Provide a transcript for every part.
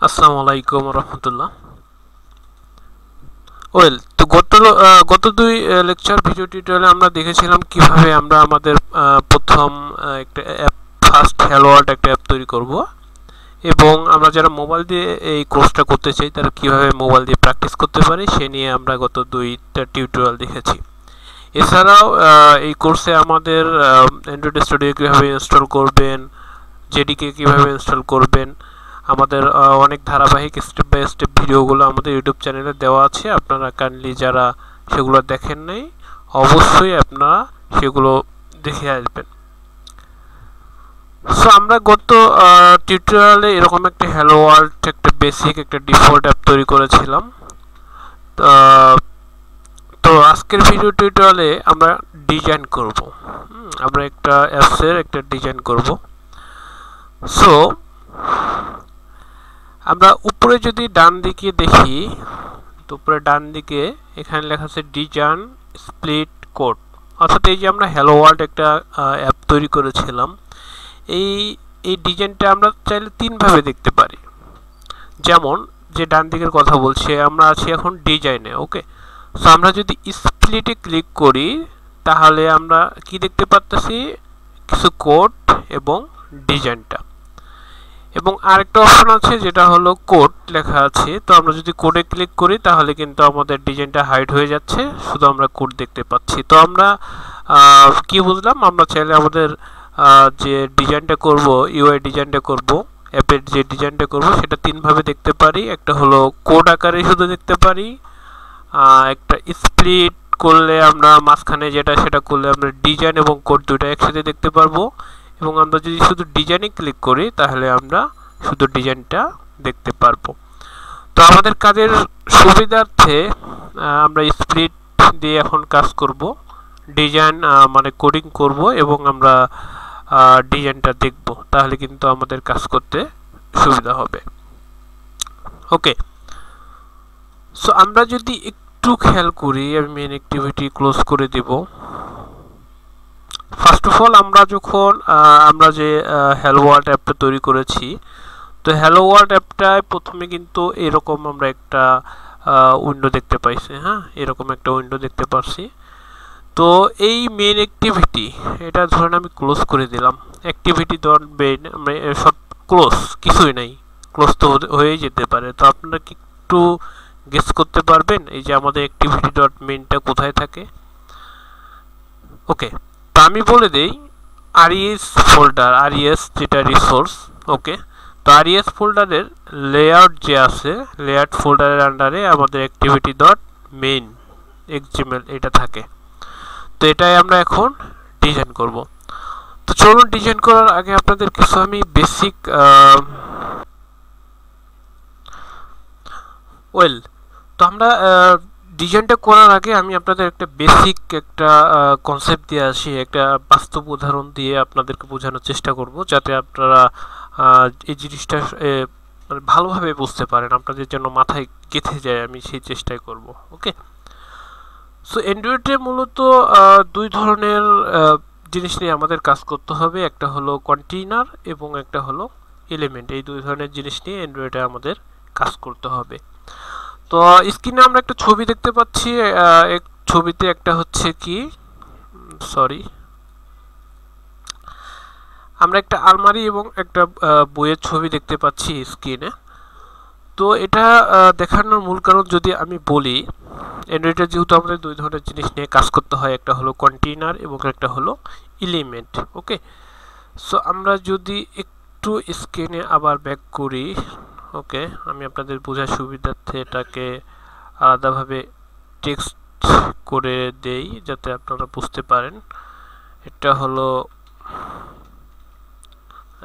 আসসালামু আলাইকুম রহমতুল্লাহ। তো গত দুই লেকচার ভিডিও টিউটোরিয়ালে আমরা দেখেছিলাম কিভাবে আমরা আমাদের প্রথম একটা অ্যাপ, ফার্স্ট হ্যালো ওয়ার্ল্ড একটা অ্যাপ তৈরি করব, এবং আমরা যারা মোবাইল দিয়ে এই কোর্সটা করতে চাই তারা কিভাবে মোবাইল দিয়ে প্র্যাকটিস করতে পারে সে নিয়ে আমরা গত দুইটা টিউটোরিয়াল দেখেছি। এছাড়াও এই কোর্সে আমাদের অ্যান্ড্রয়েড স্টুডিও কীভাবে ইনস্টল করবেন, জেডিকে কীভাবে ইনস্টল করবেন, আমাদের অনেক ধারাবাহিক স্টেপ বাই স্টেপ ভিডিওগুলো আমাদের ইউটিউব চ্যানেলে দেওয়া আছে। আপনারা কাইন্ডলি যারা সেগুলো দেখেন নাই অবশ্যই আপনারা সেগুলো দেখে আসবেন। সো আমরা গত টিউটোরিয়ালে এরকম একটা হ্যালো ওয়ার্ল্ড একটা বেসিক একটা ডিফল্ট অ্যাপ তৈরি করেছিলাম। তো আজকের ভিডিও টিউটোরিয়ালে আমরা ডিজাইন করব, আমরা একটা অ্যাপসের একটা ডিজাইন করব। সো আমরা উপরে যদি ডান দিকে দেখি, তো উপরে ডান দিকে এখানে লেখা আছে ডিজাইন স্প্লিট কোড, অর্থাৎ এই যে আমরা হ্যালো ওয়ার্ল্ড একটা অ্যাপ তৈরি করেছিলাম, এই এই ডিজাইনটা আমরা চাইলে তিনভাবে দেখতে পারি। যেমন যে ডান দিকের কথা বলছি, আমরা আছি এখন ডিজাইনে। ওকে, সো আমরা যদি স্প্লিটে ক্লিক করি তাহলে আমরা কি দেখতে পাচ্ছি, কিছু কোড এবং ডিজাইনটা, এবং আরেকটা অপশন আছে যেটা হলো কোড লেখা আছে। তো আমরা যদি কোডে ক্লিক করি তাহলে কিন্তু আমাদের ডিজাইনটা হাইড হয়ে যাচ্ছে, শুধু আমরা কোড দেখতে পাচ্ছি। তো আমরা কি বুঝলাম, আমরা চাইলে আমাদের যে ডিজাইনটা করব, ইউআই ডিজাইনটা করব, অ্যাপের যে ডিজাইনটা করব সেটা তিনভাবে দেখতে পারি। একটা হলো কোড আকারে শুধু দেখতে পারি, একটা স্প্লিট করলে আমরা মাঝখানে যেটা সেটা করলে আমরা ডিজাইন এবং কোড দুটো একসাথে দেখতে পারবো, এবং আমরা যদি শুধু ডিজাইনে ক্লিক করি তাহলে আমরা শুধু ডিজাইনটা দেখতে পারবো। তো আমাদের কাজের সুবিধার্থে আমরা স্প্লিট দিয়ে এখন কাজ করব, ডিজাইন মানে কোডিং করব এবং আমরা ডিজাইনটা দেখব, তাহলে কিন্তু আমাদের কাজ করতে সুবিধা হবে। ওকে, সো আমরা যদি একটু খেয়াল করি, আমি মেইন অ্যাক্টিভিটি ক্লোজ করে দিব। ফার্স্ট অফ অল আমরা যখন আমরা যে হ্যালো ওয়ার্ল্ড অ্যাপটা তৈরি করেছি, তো হ্যালো ওয়ার্ল্ড অ্যাপটায় প্রথমে কিন্তু এরকম আমরা একটা উইন্ডো দেখতে পাইছি। হ্যাঁ, এরকম একটা উইন্ডো দেখতে পাচ্ছি। তো এই মেইন অ্যাক্টিভিটি, এটা ধরেন আমি ক্লোজ করে দিলাম, অ্যাক্টিভিটি ডট মেইন, সব ক্লোজ, কিছুই নাই, ক্লোজ তো হয়েই যেতে পারে। তো আপনারা কি একটু গেস করতে পারবেন এই যে আমাদের অ্যাক্টিভিটি ডট মেইনটা কোথায় থাকে? ওকে, তো আমি বলে দেই আরইএস ফোল্ডার, আরইএস যেটা রিসোর্স। ওকে, তো আরইএস ফোল্ডারের লেআউট যে আছে, লেআউট ফোল্ডারের আন্ডারে আমাদের অ্যাক্টিভিটি ডট মেইন এক্সএমএল এটা থাকে। তো এটাই আমরা এখন ডিজাইন করব। তো চলুন ডিজাইন করার আগে আপনাদের কিছু আমি বেসিক তো আমরা ডিজাইনটা করার আগে আমি আপনাদের একটা বেসিক একটা কনসেপ্ট দিয়ে আসি, একটা বাস্তব উদাহরণ দিয়ে আপনাদেরকে বোঝানোর চেষ্টা করব, যাতে আপনারা এই জিনিসটা মানে ভালোভাবে বুঝতে পারেন, আপনাদের যেন মাথায় গেঁথে যায়, আমি সেই চেষ্টাই করব। ওকে, সো অ্যান্ড্রয়েডে মূলত দুই ধরনের জিনিস নিয়ে আমাদের কাজ করতে হবে, একটা হলো কন্টেইনার এবং একটা হলো এলিমেন্ট। এই দুই ধরনের জিনিস নিয়ে অ্যান্ড্রয়েডে আমাদের কাজ করতে হবে। তো স্ক্রিনে আমরা একটা ছবি দেখতে পাচ্ছি, এক ছবিতে একটা হচ্ছে কি, সরি, আমরা একটা আলমারি এবং একটা বইয়ের ছবি দেখতে পাচ্ছি স্ক্রিনে। তো এটা দেখানোর মূল কারণ যদি আমি বলি, অ্যান্ড্রয়েডে যেহেতু আমাদের দুই ধরনের জিনিস নিয়ে কাজ করতে হয়, একটা হলো কন্টেইনার এবং একটা হলো এলিমেন্ট। ওকে, সো আমরা যদি একটু স্ক্রিনে আবার ব্যাক করি, ওকে, আমি আপনাদের বোঝার সুবিধার্থে এটাকে আলাদাভাবে টেক্সট করে দেই যাতে আপনারা বুঝতে পারেন। এটা হলো,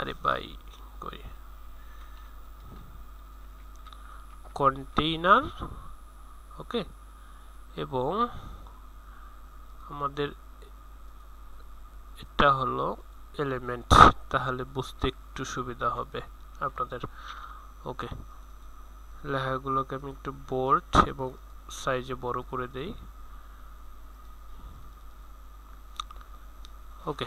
আরে ভাই কই, কন্টেইনার। ওকে, এবং আমাদের এটা হলো এলিমেন্ট, তাহলে বুঝতে একটু সুবিধা হবে আপনাদের। ওকে, লেখাগুলোকে আমি একটু বোল্ড এবং সাইজে বড় করে দেই। ওকে,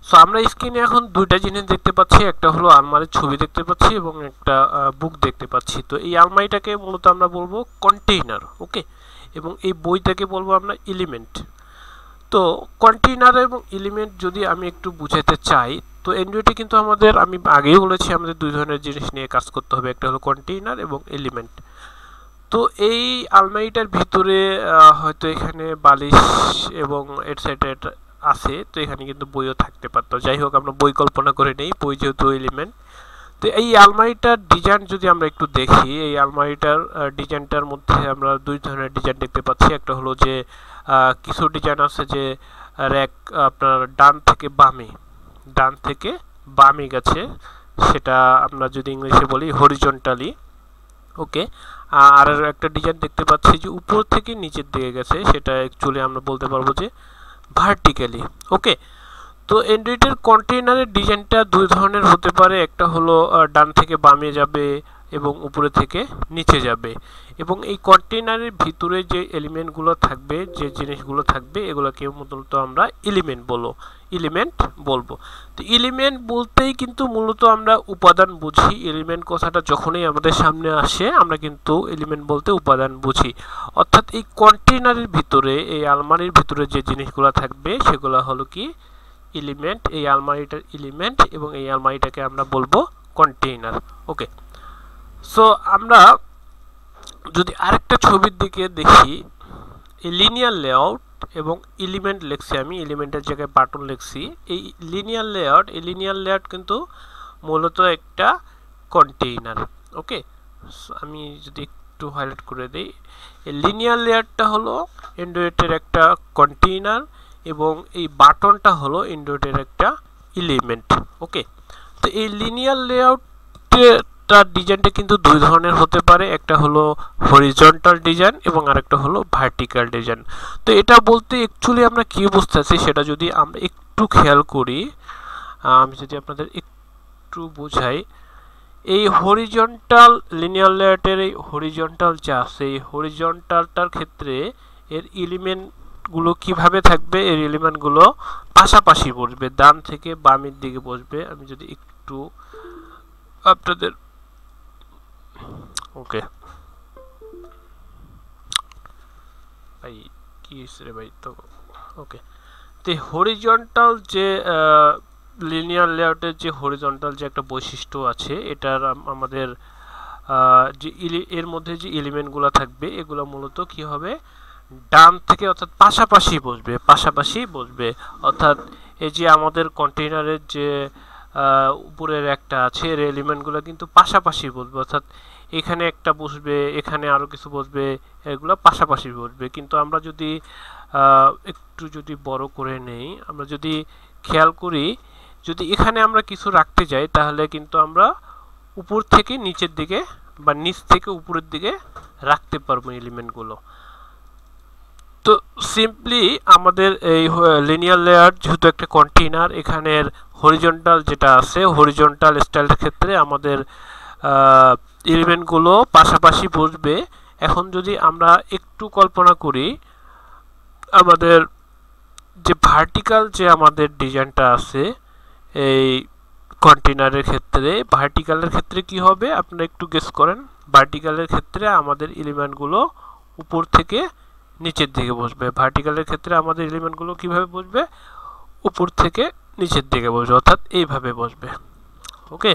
সো আমরা স্ক্রিনে এখন দুইটা জিনিস দেখতে পাচ্ছি, একটা হলো আলমারির ছবি দেখতে পাচ্ছি এবং একটা বুক দেখতে পাচ্ছি। তো এই আলমারিটাকে মূলত আমরা বলবো কন্টেইনার, ওকে, এবং এই বইটাকে বলবো আমরা এলিমেন্ট। তো কন্টেইনার এবং এলিমেন্ট যদি আমি একটু বুঝাতে চাই, তো এনডিওটি কিন্তু আমাদের, আমি আগেই বলেছি, আমাদের দুই ধরনের জিনিস নিয়ে কাজ করতে হবে, একটা হলো কন্টেইনার এবং এলিমেন্ট। তো এই আলমারিটার ভিতরে হয়তো এখানে বালিশ এবং এটসেট্রা আছে, তো এখানে কিন্তু বইও থাকতে পারতো। যাই হোক, আমরা বই কল্পনা করে নেই, বই যেহেতু এলিমেন্ট। তো এই আলমারিটার ডিজাইন যদি আমরা একটু দেখি, এই আলমারিটার ডিজাইনটার মধ্যে আমরা দুই ধরনের ডিজাইন দেখতে পাচ্ছি। একটা হলো যে কিছু ডিজাইন আছে যে র্যাক আপনার ডান থেকে বামে গেছে, সেটা আমরা যদি ইংলিশে বলি হরিজন্টালি, ওকে। আর একটা ডিজাইন দেখতে পাচ্ছি যে উপর থেকে নিচের দিকে গেছে, সেটা অ্যাকচুয়ালি আমরা বলতে পারবো যে ভার্টিক্যালি, ওকে। তো অ্যান্ড্রয়েডের কন্টেইনারের ডিজাইনটা দুই ধরনের হতে পারে, একটা হলো ডান থেকে বামে যাবে এবং উপরে থেকে নিচে যাবে। এবং এই কন্টেইনারের ভিতরে যে এলিমেন্টগুলো থাকবে, যে জিনিসগুলো থাকবে, এগুলোকে মূলত আমরা এলিমেন্ট বলবো। তো এলিমেন্ট বলতেই কিন্তু মূলত আমরা উপাদান বুঝি। এলিমেন্ট কথাটা যখনই আমাদের সামনে আসে, আমরা কিন্তু এলিমেন্ট বলতে উপাদান বুঝি। অর্থাৎ এই কন্টেইনারের ভিতরে, এই আলমারির ভিতরে যে জিনিসগুলো থাকবে সেগুলো হলো কি এলিমেন্ট, এই আলমারিটার এলিমেন্ট, এবং এই আলমারিটাকে আমরা বলবো কন্টেইনার, ওকে। সো আমরা যদি আরেকটা ছবির দিকে দেখি, এই লিনিয়ার লেআউট এবং এলিমেন্ট লিখছি, আমি এলিমেন্টের জায়গায় বাটন লিখছি। এই লিনিয়ার লেআউট কিন্তু মূলত একটা কন্টেইনার, ওকে। আমি যদি একটু হাইলাইট করে দিই, এই লিনিয়ার লেআউটটা হলো অ্যান্ড্রয়েডের একটা কন্টেইনার এবং এই বাটনটা হলো অ্যান্ড্রয়েডের একটা এলিমেন্ট, ওকে। তো এই লিনিয়ার লেআউটের ডিজাইনটা কিন্তু দুই ধরনের হতে পারে, একটা হলো হরিজন্টাল ডিজাইন এবং আরেকটা হলো ভার্টিক্যাল ডিজাইন। তো এটা বলতে অ্যাকচুয়ালি আমরা কি বুঝতেছি সেটা যদি আমরা একটু খেয়াল করি, আমি যদি আপনাদের একটু বোঝাই, এই হরিজন্টাল লিনিয়ার লেআউটের এই হরিজন্টাল যা আছে, এই হরিজন্টালটার ক্ষেত্রে এর এলিমেন্টগুলো কিভাবে থাকবে, এর এলিমেন্টগুলো পাশাপাশি বসবে, ডান থেকে বামের দিকে বসবে। আমি যদি একটু আপনাদের, ওকে ভাই কি হয়েছে রে ভাই, তো ওকে। তো হরিজন্টাল যে লিনিয়ার লেআউটের যে হরিজন্টাল যে একটা বৈশিষ্ট্য আছে, এটার আমাদের যে এর মধ্যে যে এলিমেন্টগুলো থাকবে, এগুলো মূলত কি হবে, ডান থেকে, অর্থাৎ পাশাপাশি বসবে। অর্থাৎ এই যে আমাদের কন্টেইনারের যে উপরের একটা আছে, এর এলিমেন্টগুলো কিন্তু পাশাপাশি বসবে, অর্থাৎ এখানে একটা বসবে, এখানে আরো কিছু বসবে, এগুলো পাশাপাশি বসবে। কিন্তু আমরা যদি একটু যদি বড় করে নেই, আমরা যদি খেয়াল করি, যদি এখানে আমরা কিছু রাখতে যাই, তাহলে কিন্তু আমরা উপর থেকে নিচের দিকে বা নিচ থেকে উপরের দিকে রাখতে পারবো এলিমেন্টগুলো। তো সিম্পলি আমাদের এই লিনিয়ার লেয়ার যেহেতু একটা কন্টেইনার, এখানের হরিজন্টাল যেটা আছে, হরিজন্টাল স্টাইলের ক্ষেত্রে আমাদের এলিমেন্টগুলো পাশাপাশি বসবে। এখন যদি আমরা একটু কল্পনা করি, আমাদের যে ভার্টিক্যাল যে আমাদের ডিজাইনটা আছে এই কন্টেইনারের ক্ষেত্রে, ভার্টিক্যালের ক্ষেত্রে কি হবে আপনারা একটু গেস করেন। ভার্টিক্যালের ক্ষেত্রে আমাদের এলিমেন্টগুলো উপর থেকে নিচের দিকে বসবে। ভার্টিক্যালের ক্ষেত্রে আমাদের এলিমেন্টগুলো কিভাবে বসবে, উপর থেকে নিচের দিকে বসবে, অর্থাৎ এইভাবে বসবে, ওকে।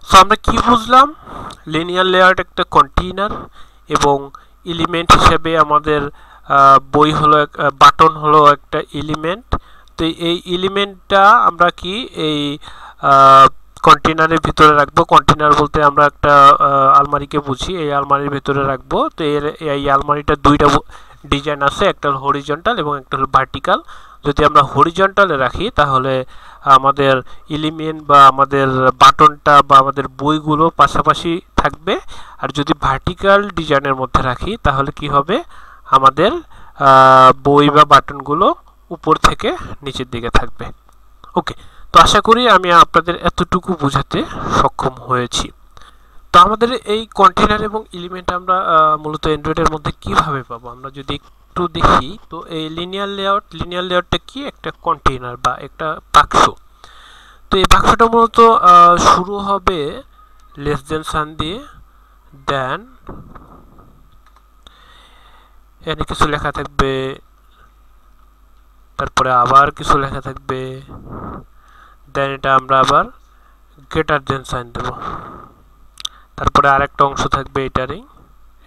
সো আমরা কি বুঝলাম, লিনিয়ার লেআউট একটা কন্টেইনার এবং এলিমেন্ট হিসেবে আমাদের বই হলো, বাটন হলো একটা এলিমেন্ট। তো এই এলিমেন্টটা আমরা কি এই কন্টেইনারের ভিতরে রাখবো। কন্টেইনার বলতে আমরা একটা আলমারিকে বুঝি, এই আলমারির ভিতরে রাখবো। তো এই আলমারিটার দুইটা ডিজাইন আছে, একটা হলো হরিজন্টাল এবং একটা হলো ভার্টিক্যাল। যদি আমরা হরিজন্টালে রাখি তাহলে আমাদের এলিমেন্ট বা আমাদের বাটনটা বা আমাদের বইগুলো পাশাপাশি থাকবে, আর যদি ভার্টিক্যাল ডিজাইনের মধ্যে রাখি তাহলে কি হবে, আমাদের বই বা বাটনগুলো উপর থেকে নিচের দিকে থাকবে, ওকে। তো আশা করি আমি আপনাদের এতটুকু বোঝাতে সক্ষম হয়েছি। তো আমাদের এই কন্টেইনার এবং এলিমেন্ট আমরা মূলত অ্যান্ড্রয়েডের মধ্যে কিভাবে পাবো, আমরা যদি একটু দেখি, তো এই লিনিয়ার লেআউটটা কি? একটা কন্টেইনার বা একটা বাক্স। তো এই বাক্সটা মূলত শুরু হবে লেস দেন সাইন দিয়ে, দেন এখানে কিছু লেখা থাকবে, তারপরে আবার কিছু লেখা থাকবে, দেন এটা আমরা আবার গ্রেটার দেন সাইন দেব, তারপরে আরেকটা অংশ থাকবে এটারই,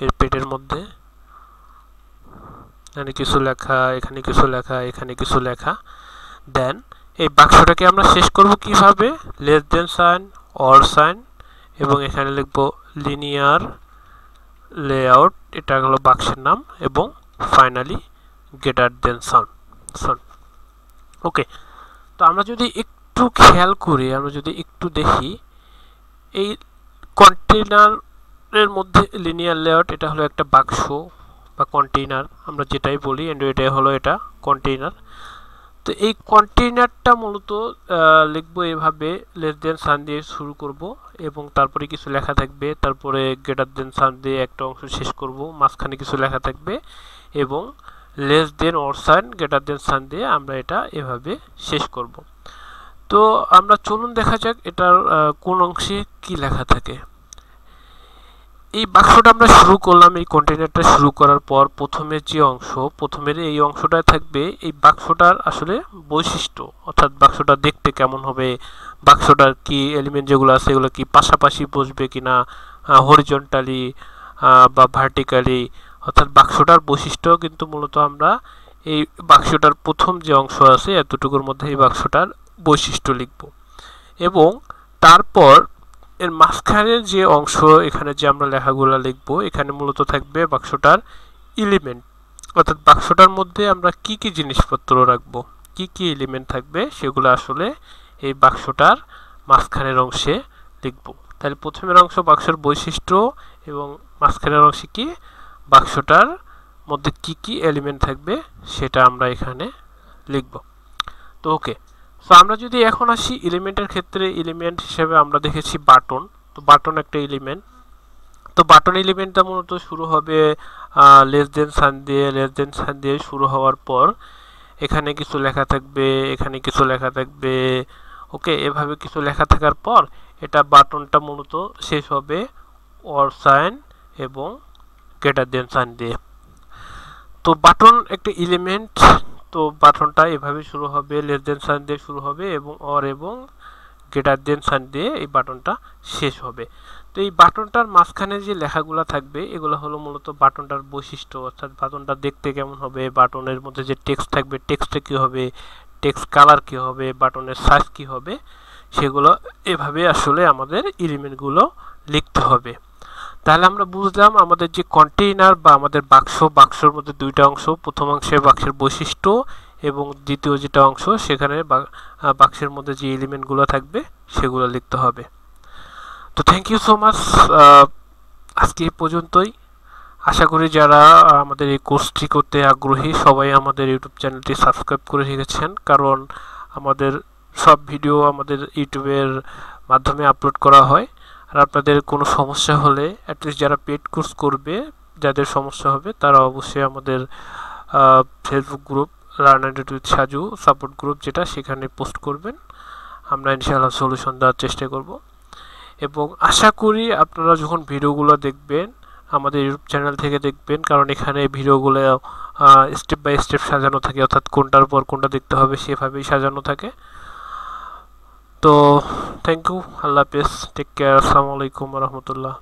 এর পেটের মধ্যে এখানে কিছু লেখা, এখানে কিছু লেখা, এখানে কিছু লেখা। দেন এই বাক্সটাকে আমরা শেষ করব কিভাবে? Less than sign, or sign, এবং এখানে লিখব লিনিয়ার লেআউট, এটা হলো বাক্সের নাম, এবং ফাইনালি গ্রেটার দেন সাইন। ওকে, তো আমরা যদি একটু খেয়াল করি, আমরা যদি একটু দেখি, এই কন্টেইনারের মধ্যে লিনিয়ার লেআউট, এটা হলো একটা বাক্স বা কন্টেইনার, আমরা যেটাই বলি, এটাই হলো এটা কন্টেইনার। তো এই কন্টেইনারটা মূলত লিখবো এভাবে, লেস দেন সাইন দিয়ে শুরু করব, এবং তারপরে কিছু লেখা থাকবে, তারপরে গ্রেটার দেন সাইন দিয়ে একটা অংশ শেষ করব, মাঝখানে কিছু লেখা থাকবে, এবং less than or sign, greater than sign দিয়ে আমরা এটা এভাবে শেষ করব। তো আমরা চলুন দেখা যাক এটার কোন অংশে কি লেখা থাকে। এই বাক্সটা আমরা শুরু করলাম, এই কন্টেইনারটা শুরু করার পর প্রথমের যে অংশ, প্রথমের এই অংশটায় থাকবে এই বাক্সটার আসলে বৈশিষ্ট্য, অর্থাৎ বাক্সটা দেখতে কেমন হবে, বাক্সটার কি এলিমেন্ট যেগুলো আছে এগুলো কি পাশাপাশি বসবে কিনা, হরিজন্টালি বা ভার্টিক্যালি, অর্থাৎ বাক্সটার বৈশিষ্ট্য কিন্তু মূলত আমরা এই বাক্সটার প্রথম যে অংশ আছে এতটুকুর মধ্যে এই বাক্সটার বৈশিষ্ট্য লিখব, এবং তারপর এর মাঝখানের যে অংশ, এখানে যে আমরা লেখাগুলো লিখব, এখানে মূলত থাকবে বাক্সটার এলিমেন্ট, অর্থাৎ বাক্সটার মধ্যে আমরা কি কি জিনিসপত্র রাখবো, কি কি এলিমেন্ট থাকবে সেগুলো আসলে এই বাক্সটার মাঝখানের অংশে লিখব। তাহলে প্রথমের অংশ বাক্সের বৈশিষ্ট্য, এবং মাঝখানের অংশে কি বাক্সটার মধ্যে কি কি এলিমেন্ট থাকবে সেটা আমরা এখানে লিখব। তো ওকে, সো আমরা যদি এখন আসি এলিমেন্টের ক্ষেত্রে, এলিমেন্ট হিসেবে আমরা দেখেছি বাটন। তো বাটন একটা এলিমেন্ট, তো বাটন এলিমেন্টটা মূলত শুরু হবে লেস দেন সাইন দিয়ে, লেস দেন সাইন দিয়ে শুরু হওয়ার পর এখানে কিছু লেখা থাকবে, এখানে কিছু লেখা থাকবে, ওকে, এভাবে কিছু লেখা থাকার পর এটা বাটনটা মূলত শেষ হবে অর সাইন এবং গ্রেটার দেন সাইন দিয়ে। তো বাটন একটা এলিমেন্ট, তো বাটনটা এভাবে শুরু হবে, লেস দেন সাইন দিয়ে শুরু হবে, এবং অর এবং গ্রেটার দেন সাইন দিয়ে এই বাটনটা শেষ হবে। তো এই বাটনটার মাঝখানে যে লেখাগুলো থাকবে এগুলো হলো মূলত বাটনটার বৈশিষ্ট্য, অর্থাৎ বাটনটা দেখতে কেমন হবে, বাটনের মধ্যে যে টেক্সট থাকবে টেক্সটে কী হবে, টেক্সট কালার কী হবে, বাটনের সাইজ কী হবে, সেগুলো এভাবে আসলে আমাদের এলিমেন্টগুলো লিখতে হবে। তাহলে আমরা বুঝলাম আমাদের যে কন্টেইনার বা আমাদের বাক্সর মধ্যে দুইটা অংশ, প্রথম অংশে বাক্সের বৈশিষ্ট্য, এবং দ্বিতীয় যেটা অংশ সেখানে বাক্সের মধ্যে যে এলিমেন্টগুলো থাকবে সেগুলো লিখতে হবে। তো থ্যাংক ইউ সো মাচ, আজকে এই পর্যন্তই। আশা করি যারা আমাদের এই কোর্সটি করতে আগ্রহী সবাই আমাদের ইউটিউব চ্যানেলটি সাবস্ক্রাইব করে রেখেছেন, কারণ আমাদের সব ভিডিও আমাদের ইউটিউবের মাধ্যমে আপলোড করা হয়। আর আপনাদের কোনো সমস্যা হলে অ্যাটলিস্ট যারা পেড কোর্স করবে, যাদের সমস্যা হবে তারা অবশ্যই আমাদের Facebook group learn and with Saju support group যেটা, সেখানে পোস্ট করবেন, আমরা ইনশাআল্লাহ সলিউশন দেওয়ার চেষ্টা করব। এবং আশা করি আপনারা যখন ভিডিওগুলো দেখবেন আমাদের ইউটিউব চ্যানেল থেকে দেখবেন, কারণ এখানে ভিডিওগুলো স্টেপ বাই স্টেপ সাজানো থাকে, অর্থাৎ কোনটার পর কোনটা দেখতে হবে সেভাবেই সাজানো থাকে। তো থ্যাংক ইউ, আল্লাহ হাফেজ, টেক কেয়ার, আসসালামু আলাইকুম রহমতুল্লাহ।